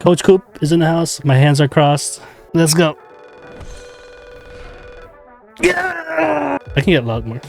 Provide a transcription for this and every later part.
Coach Coop is in the house. My hands are crossed. Let's go. Yeah! I can get loud more.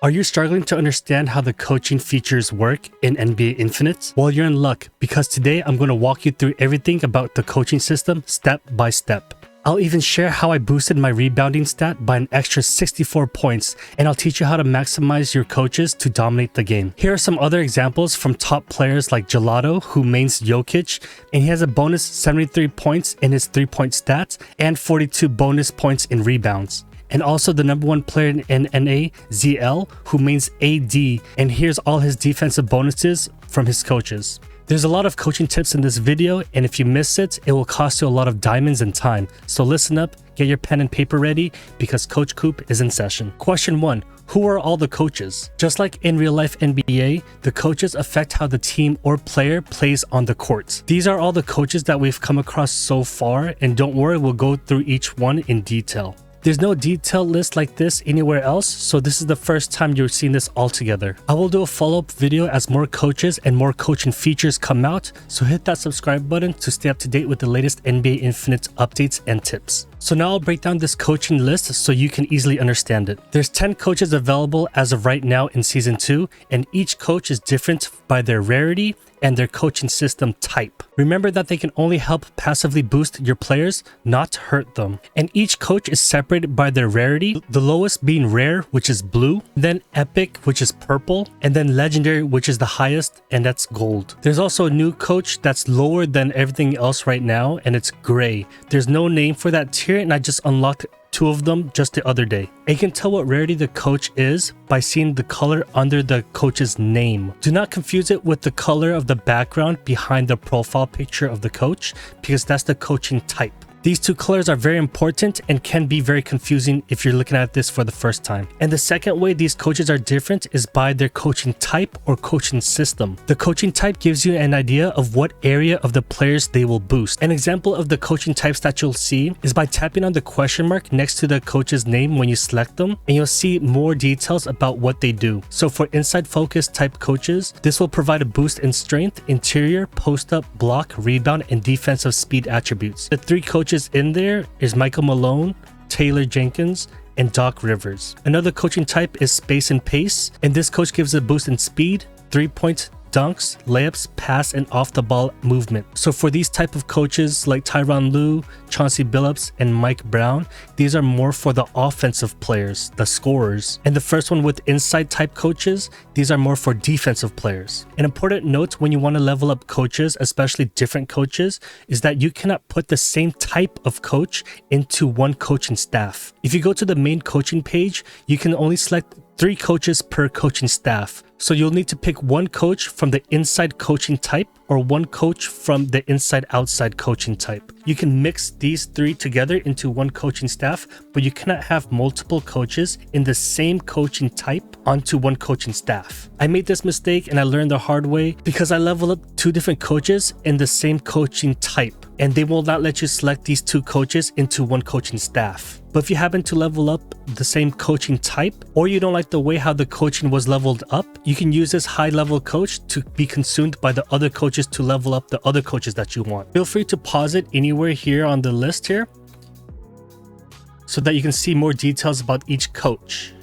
Are you struggling to understand how the coaching features work in NBA Infinite? Well, you're in luck, because today I'm going to walk you through everything about the coaching system step by step. I'll even share how I boosted my rebounding stat by an extra 64 points, and I'll teach you how to maximize your coaches to dominate the game. Here are some other examples from top players like Gelato, who mains Jokic, and he has a bonus 73 points in his 3-point stats and 42 bonus points in rebounds. And also the number 1 player in NA, ZL, who mains AD, and here's all his defensive bonuses from his coaches. There's a lot of coaching tips in this video, and if you miss it, it will cost you a lot of diamonds and time. So listen up, get your pen and paper ready, because Coach Coop is in session. Question 1. Who are all the coaches? Just like in real life NBA, the coaches affect how the team or player plays on the court. These are all the coaches that we've come across so far, and don't worry, we'll go through each one in detail. There's no detailed list like this anywhere else, so this is the first time you're seeing this all together. I will do a follow-up video as more coaches and more coaching features come out, so hit that subscribe button to stay up to date with the latest NBA Infinite updates and tips. So now I'll break down this coaching list so you can easily understand it. There's 10 coaches available as of right now in Season 2, and each coach is different by their rarity and their coaching system type. Remember that they can only help passively boost your players, not hurt them. And each coach is separated by their rarity, the lowest being rare, which is blue, then epic, which is purple, and then legendary, which is the highest, and that's gold. There's also a new coach that's lower than everything else right now, and it's gray. There's no name for that tier, and I just unlocked 2 of them just the other day. And you can tell what rarity the coach is by seeing the color under the coach's name. Do not confuse it with the color of the background behind the profile picture of the coach, because that's the coaching type. These 2 colors are very important and can be very confusing if you're looking at this for the first time. And the second way these coaches are different is by their coaching type or coaching system. The coaching type gives you an idea of what area of the players they will boost. An example of the coaching types that you'll see is by tapping on the question mark next to the coach's name when you select them, and you'll see more details about what they do. So for inside focus type coaches, this will provide a boost in strength, interior, post-up, block, rebound, and defensive speed attributes. The 3 coaches in there is Michael Malone, Taylor Jenkins, and Doc Rivers. Another coaching type is space and pace, and this coach gives a boost in speed, 3-point dunks, layups, pass, and off the ball movement. So for these type of coaches like Tyronn Lue, Chauncey Billups, and Mike Brown, these are more for the offensive players, the scorers. And the first one with inside type coaches, these are more for defensive players. An important note when you want to level up coaches, especially different coaches, is that you cannot put the same type of coach into one coaching staff. If you go to the main coaching page, you can only select 3 coaches per coaching staff. So you'll need to pick 1 coach from the inside coaching type or 1 coach from the inside outside coaching type. You can mix these 3 together into 1 coaching staff, but you cannot have multiple coaches in the same coaching type onto 1 coaching staff. I made this mistake and I learned the hard way because I leveled up 2 different coaches in the same coaching type, and they will not let you select these 2 coaches into 1 coaching staff. But if you happen to level up the same coaching type, or you don't like the way how the coaching was leveled up, you can use this high level coach to be consumed by the other coaches to level up the other coaches that you want. Feel free to pause it anywhere here on the list here so that you can see more details about each coach.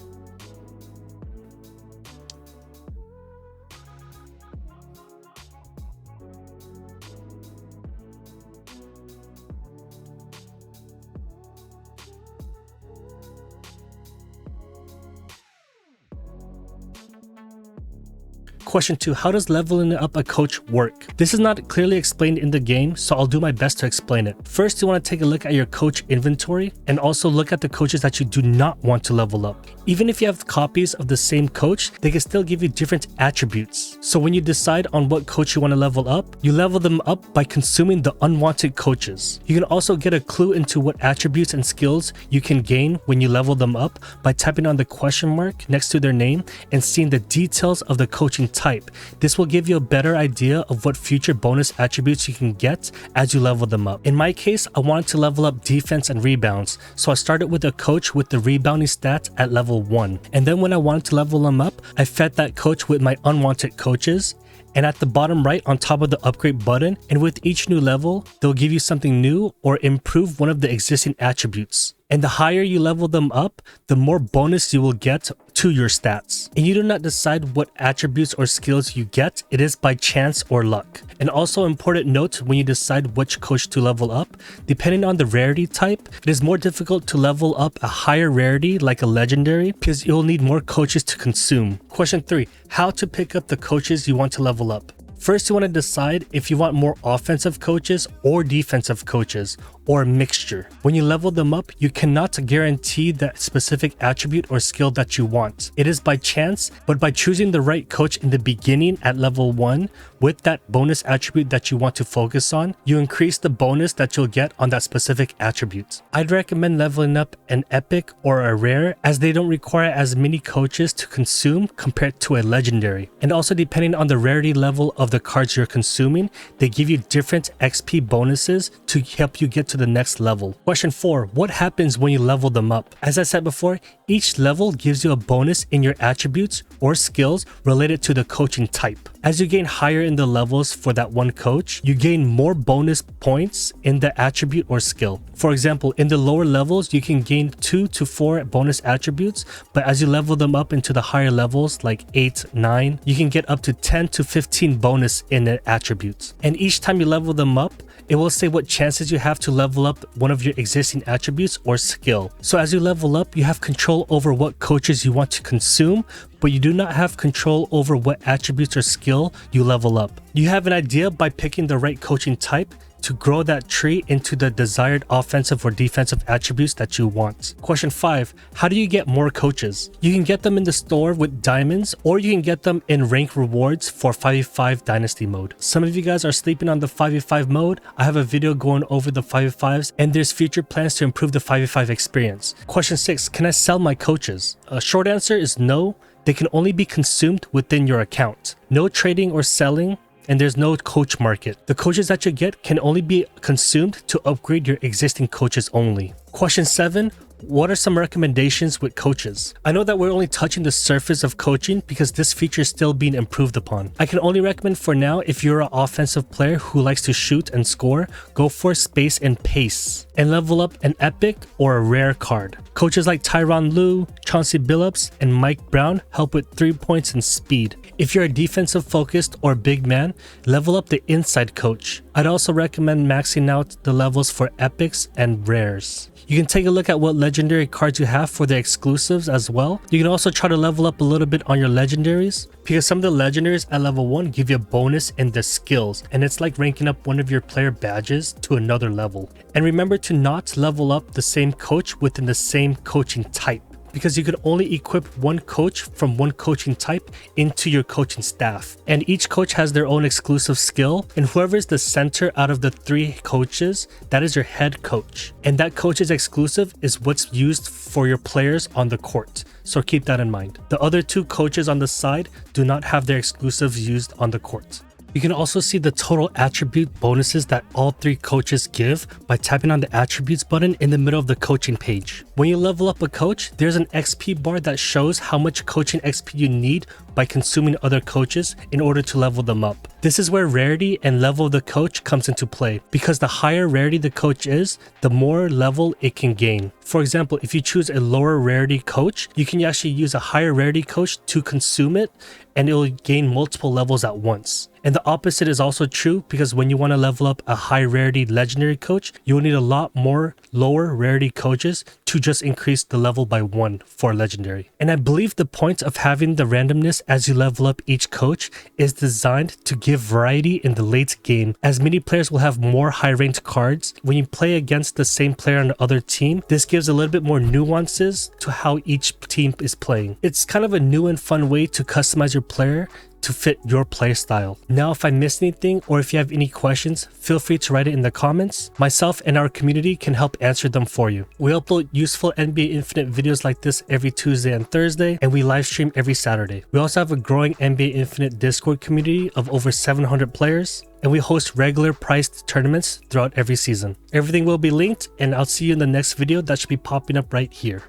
Question 2. How does leveling up a coach work? This is not clearly explained in the game, so I'll do my best to explain it. First, you want to take a look at your coach inventory and also look at the coaches that you do not want to level up. Even if you have copies of the same coach, they can still give you different attributes. So when you decide on what coach you want to level up, you level them up by consuming the unwanted coaches. You can also get a clue into what attributes and skills you can gain when you level them up by tapping on the question mark next to their name and seeing the details of the coaching type. This will give you a better idea of what future bonus attributes you can get as you level them up. In my case, I wanted to level up defense and rebounds, so I started with a coach with the rebounding stats at level 1. And then when I wanted to level them up, I fed that coach with my unwanted coaches. And at the bottom right on top of the upgrade button, and with each new level, they'll give you something new or improve one of the existing attributes. And the higher you level them up, the more bonus you will get to your stats. And you do not decide what attributes or skills you get, it is by chance or luck. And also important note when you decide which coach to level up, depending on the rarity type, it is more difficult to level up a higher rarity like a legendary because you'll need more coaches to consume. Question 3. How to pick up the coaches you want to level up. First, you want to decide if you want more offensive coaches or defensive coaches, or a mixture. When you level them up, you cannot guarantee the specific attribute or skill that you want. It is by chance, but by choosing the right coach in the beginning at level 1 with that bonus attribute that you want to focus on, you increase the bonus that you'll get on that specific attribute. I'd recommend leveling up an epic or a rare as they don't require as many coaches to consume compared to a legendary. And also depending on the rarity level of the cards you're consuming, they give you different XP bonuses to help you get to the next level. Question 4. What happens when you level them up? As I said before, each level gives you a bonus in your attributes or skills related to the coaching type. As you gain higher in the levels for that one coach, you gain more bonus points in the attribute or skill. For example, in the lower levels, you can gain 2 to 4 bonus attributes, but as you level them up into the higher levels like 8, 9, you can get up to 10 to 15 bonus in the attributes. And each time you level them up, it will say what chances you have to level up one of your existing attributes or skill. So as you level up, you have control over what coaches you want to consume, but you do not have control over what attributes or skill you level up. You have an idea by picking the right coaching type to grow that tree into the desired offensive or defensive attributes that you want. Question 5. How do you get more coaches? You can get them in the store with diamonds, or you can get them in rank rewards for 5v5 dynasty mode. Some of you guys are sleeping on the 5v5 mode. I have a video going over the 5v5s, and there's future plans to improve the 5v5 experience. Question 6. Can I sell my coaches? A short answer is no. They can only be consumed within your account. No trading or selling, and there's no coach market. The coaches that you get can only be consumed to upgrade your existing coaches only. Question 7. What are some recommendations with coaches? I know that we're only touching the surface of coaching because this feature is still being improved upon. I can only recommend for now, if you're an offensive player who likes to shoot and score, go for space and pace and level up an epic or a rare card. Coaches like Tyronn Lue, Chauncey Billups, and Mike Brown help with 3 points and speed. If you're a defensive focused or big man, level up the inside coach. I'd also recommend maxing out the levels for epics and rares. You can take a look at what legendary cards you have for the exclusives as well. You can also try to level up a little bit on your legendaries, because some of the legendaries at level 1 give you a bonus in the skills, and it's like ranking up one of your player badges to another level. And remember to not level up the same coach within the same coaching type, because you could only equip one coach from one coaching type into your coaching staff. And each coach has their own exclusive skill, and whoever is the center out of the 3 coaches, that is your head coach. And that coach's exclusive is what's used for your players on the court. So keep that in mind. The other 2 coaches on the side do not have their exclusives used on the court. You can also see the total attribute bonuses that all 3 coaches give by tapping on the attributes button in the middle of the coaching page. When you level up a coach, there's an XP bar that shows how much coaching XP you need by consuming other coaches in order to level them up. This is where rarity and level of the coach comes into play, because the higher rarity the coach is, the more level it can gain. For example, if you choose a lower rarity coach, you can actually use a higher rarity coach to consume it, and it will gain multiple levels at once. And the opposite is also true, because when you want to level up a high rarity legendary coach, you will need a lot more lower rarity coaches to just increase the level by 1 for legendary. And I believe the point of having the randomness as you level up each coach is designed to give variety in the late game, as many players will have more high ranked cards. When you play against the same player on the other team, this gives a little bit more nuances to how each team is playing. It's kind of a new and fun way to customize your player to fit your playstyle. Now, if I missed anything or if you have any questions, feel free to write it in the comments. Myself and our community can help answer them for you. We upload useful NBA Infinite videos like this every Tuesday and Thursday, and we live stream every Saturday. We also have a growing NBA Infinite Discord community of over 700 players, and we host regular priced tournaments throughout every season. Everything will be linked, and I'll see you in the next video that should be popping up right here.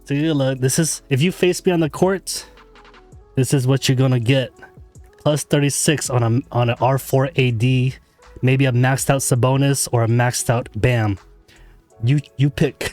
So look, this is, if you face me on the court, this is what you're gonna get. Plus 36 on an R4 AD, maybe a maxed out Sabonis or a maxed out Bam. You pick.